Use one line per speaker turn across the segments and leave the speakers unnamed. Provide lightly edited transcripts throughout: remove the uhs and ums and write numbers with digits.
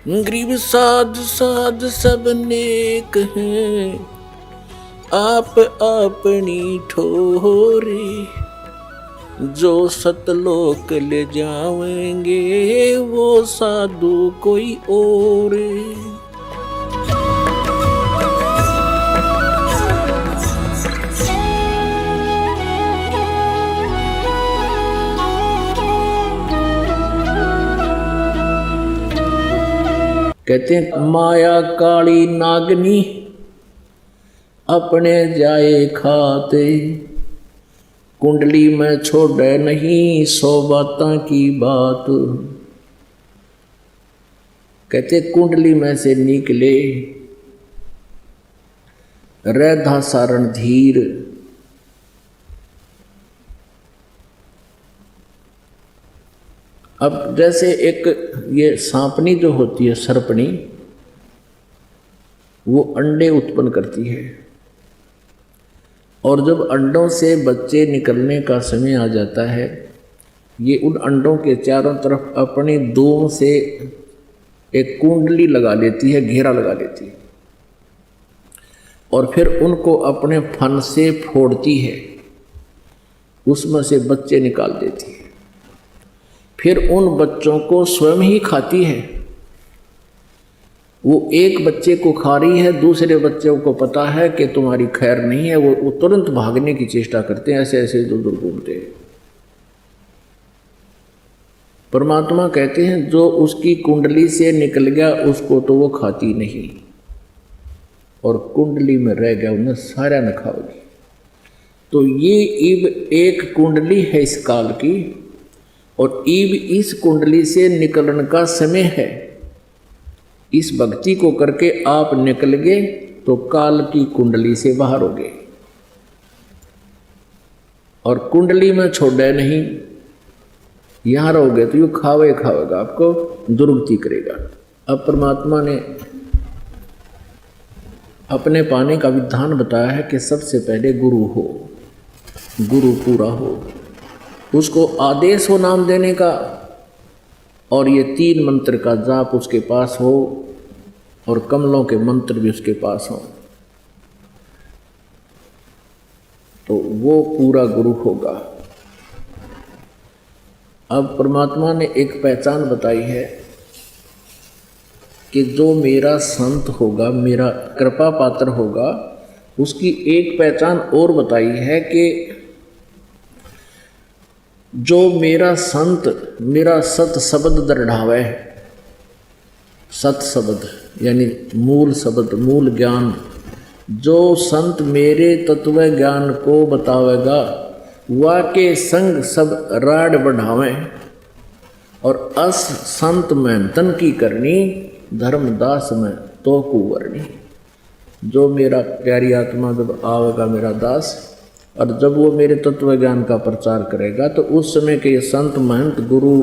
गरीब साध साध सब नेक हैं, आप अपनी ठोरे, जो सतलोक ले जाएंगे वो साधु कोई और। कहते हैं माया काली नागनी अपने जाए खाते, कुंडली में छोड़े नहीं 100 बातों की बात। कहते कुंडली में से निकले रैधा सारण धीर, अब जैसे एक ये सांपनी जो होती है सर्पणी, वो अंडे उत्पन्न करती है और जब अंडों से बच्चे निकलने का समय आ जाता है, ये उन अंडों के चारों तरफ अपनी दूम से एक कुंडली लगा लेती है, घेरा लगा लेती है और फिर उनको अपने फन से फोड़ती है, उसमें से बच्चे निकाल देती है। फिर उन बच्चों को स्वयं ही खाती है। वो एक बच्चे को खा रही है, दूसरे बच्चों को पता है कि तुम्हारी खैर नहीं है, वो तुरंत भागने की चेष्टा करते हैं, ऐसे ऐसे दूर दूर घूमते हैं। परमात्मा कहते हैं जो उसकी कुंडली से निकल गया उसको तो वो खाती नहीं, और कुंडली में रह गया उन्हें सारा न खाओगी। तो ये ईब एक कुंडली है इस काल की, और ईब इस कुंडली से निकलने का समय है। इस भक्ति को करके आप निकल गए तो काल की कुंडली से बाहर हो गए, और कुंडली में छोड़े नहीं, यहां रहोगे तो यू खावेगा, आपको दुर्गति करेगा। अब परमात्मा ने अपने पाने का विधान बताया है कि सबसे पहले गुरु हो, गुरु पूरा हो, उसको आदेश हो नाम देने का, और ये 3 मंत्र का जाप उसके पास हो, और कमलों के मंत्र भी उसके पास हो, तो वो पूरा गुरु होगा। अब परमात्मा ने एक पहचान बताई है कि जो मेरा संत होगा, मेरा कृपा पात्र होगा, उसकी एक पहचान और बताई है कि जो मेरा संत मेरा सत शब्द दृढ़ावे, सत शब्द यानी मूल शब्द, मूल ज्ञान, जो संत मेरे तत्व ज्ञान को बतावेगा, वाके संग सब राड बढ़ावें, और अस संत मेहनतन की करनी, धर्मदास में तो कुंवरनी। जो मेरा प्यारी आत्मा जब आवेगा मेरा दास, और जब वो मेरे तत्व ज्ञान का प्रचार करेगा, तो उस समय के ये संत महंत गुरु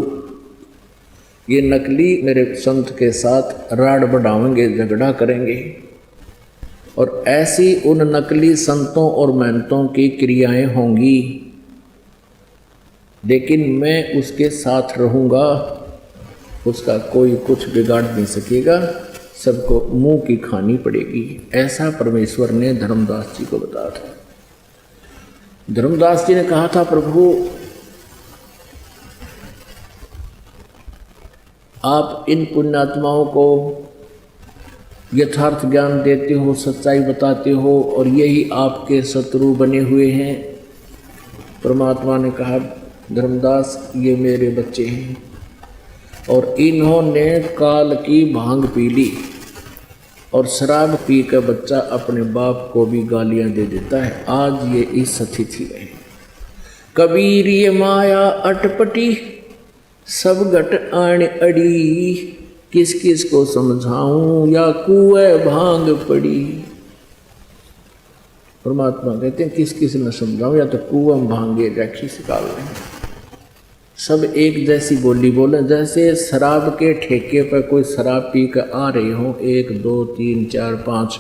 ये नकली मेरे संत के साथ राड बढ़ाएंगे, झगड़ा करेंगे, और ऐसी उन नकली संतों और महंतों की क्रियाएं होंगी, लेकिन मैं उसके साथ रहूँगा, उसका कोई कुछ बिगाड़ नहीं सकेगा, सबको मुंह की खानी पड़ेगी। ऐसा परमेश्वर ने धर्मदास जी को बताया था। धर्मदास जी ने कहा था, प्रभु आप इन पुण्यात्माओं को यथार्थ ज्ञान देते हो, सच्चाई बताते हो, और यही आपके शत्रु बने हुए हैं। परमात्मा ने कहा, धर्मदास ये मेरे बच्चे हैं, और इन्होंने काल की भांग पी ली, और शराब पी कर बच्चा अपने बाप को भी गालियां दे देता है। आज ये इस स्थिति में है। कबीर ये माया अटपटी, सब घट आण अड़ी, किस किस को समझाऊं या कुएं भांग पड़ी। परमात्मा कहते हैं किस किस न समझाऊं, या तो कुएं भांगे रखी सिकाल रहे। सब एक जैसी बोली बोले, जैसे शराब के ठेके पर कोई शराब पी कर आ रहे हो, 1 2 3 4 5,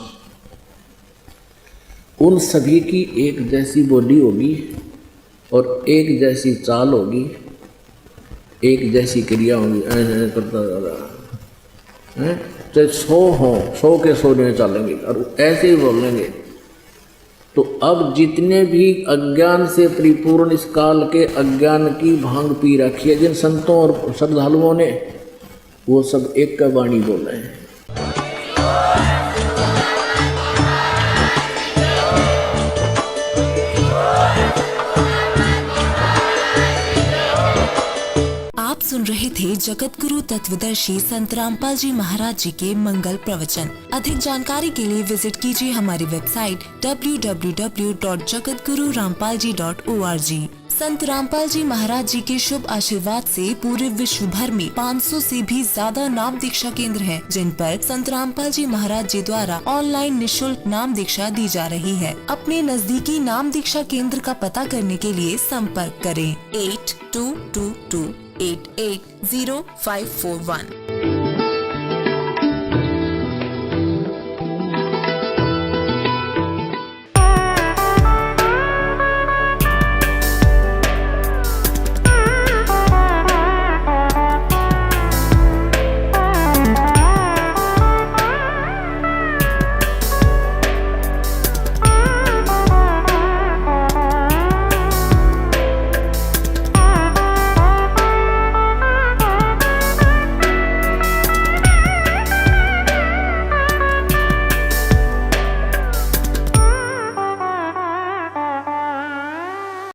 उन सभी की एक जैसी बोली होगी और एक जैसी चाल होगी, एक जैसी क्रिया होगी। ऐसे करता जा रहा, हैं, चाहे 100 हो, 100 के 100 नहीं चलेंगे और ऐसे ही बोलेंगे। तो अब जितने भी अज्ञान से परिपूर्ण इस काल के अज्ञान की भांग पी रखी है जिन संतों और श्रद्धालुओं ने, वो सब एक का वाणी बोल रहे हैं।
आप सुन रहे थे जगत गुरु तत्वदर्शी संत रामपाल जी महाराज जी के मंगल प्रवचन। अधिक जानकारी के लिए विजिट कीजिए हमारी वेबसाइट www.jagatgururampalji.org। संत रामपाल जी महाराज जी के शुभ आशीर्वाद से पूरे विश्व भर में 500 से भी ज्यादा नाम दीक्षा केंद्र हैं, जिन पर संत रामपाल जी महाराज जी द्वारा ऑनलाइन निशुल्क नाम दीक्षा दी जा रही है। अपने नजदीकी नाम दीक्षा केंद्र का पता करने के लिए संपर्क करें 8222880541।